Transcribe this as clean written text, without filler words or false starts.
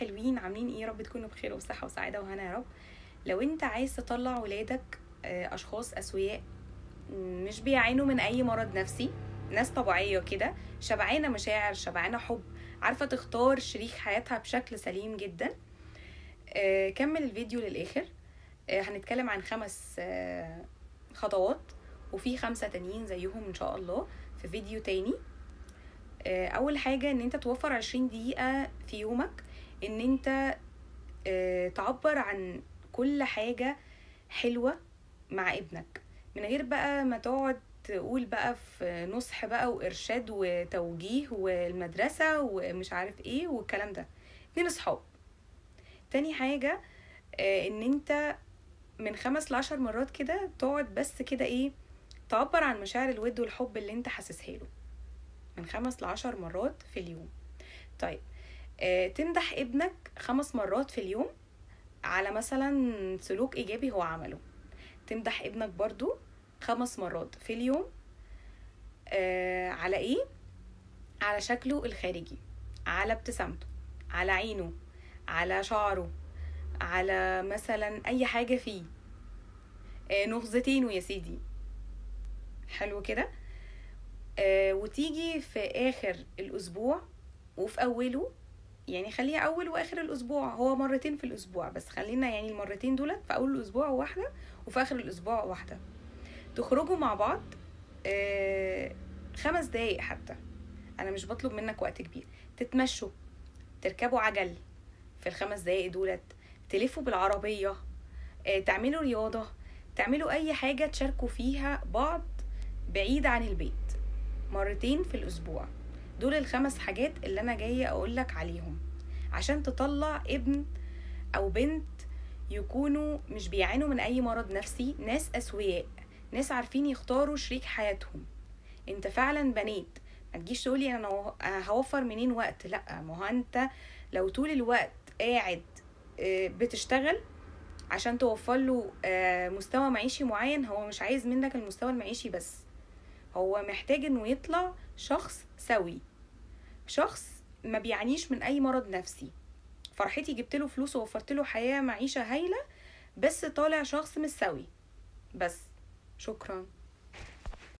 حلوين، عاملين ايه؟ يا رب تكونوا بخير وصحه وسعاده وهنا يا رب. لو انت عايز تطلع ولادك اشخاص اسوياء، مش بيعانوا من اي مرض نفسي، ناس طبيعيه كده، شبعانه مشاعر، شبعانه حب، عارفه تختار شريك حياتها بشكل سليم جدا، كمل الفيديو للاخر. هنتكلم عن 5 خطوات، وفي 5 تانيين زيهم ان شاء الله في فيديو تاني. اول حاجة ان انت توفر 20 دقيقة في يومك ان انت تعبر عن كل حاجة حلوة مع ابنك، من غير بقى ما تقعد تقول بقى في نصح بقى وارشاد وتوجيه والمدرسة ومش عارف ايه والكلام ده. 2 اصحاب. تاني حاجة ان انت من 5 ل10 مرات كده تقعد بس كده ايه، تعبر عن مشاعر الود والحب اللي انت حاسسها له، من 5 ل10 مرات في اليوم. طيب تمدح ابنك 5 مرات في اليوم على مثلا سلوك ايجابي هو عمله. تمدح ابنك برضو 5 مرات في اليوم على ايه؟ على شكله الخارجي، على ابتسامته، على عينه، على شعره، على مثلا اي حاجة فيه، نغزتينه يا سيدي. حلو كده. وتيجي في اخر الاسبوع وفي اوله، يعني خليها اول واخر الاسبوع، هو مرتين في الاسبوع بس، خلينا يعني المرتين دولت في اول الاسبوع واحدة وفي اخر الاسبوع واحدة. تخرجوا مع بعض 5 دقايق حتى، انا مش بطلب منك وقت كبير. تتمشوا، تركبوا عجل في ال5 دقايق دولت، تلفوا بالعربية، تعملوا رياضة، تعملوا اي حاجة تشاركوا فيها بعض بعيد عن البيت، مرتين في الاسبوع. دول ال5 حاجات اللي انا جاية اقولك عليهم عشان تطلع ابن او بنت يكونوا مش بيعانوا من اي مرض نفسي، ناس اسوياء، ناس عارفين يختاروا شريك حياتهم. انت فعلا بنيت. ما تجيش تقولي انا هوفر منين وقت، لا، ما هو انت لو طول الوقت قاعد بتشتغل عشان توفر له مستوى معيشي معين، هو مش عايز منك المستوى المعيشي بس، هو محتاج انه يطلع شخص سوي، شخص ما بيعانيش من اي مرض نفسي. فرحتي جبت له فلوس ووفرت له حياة معيشة هايلة، بس طالع شخص مش سوي بس. شكرا.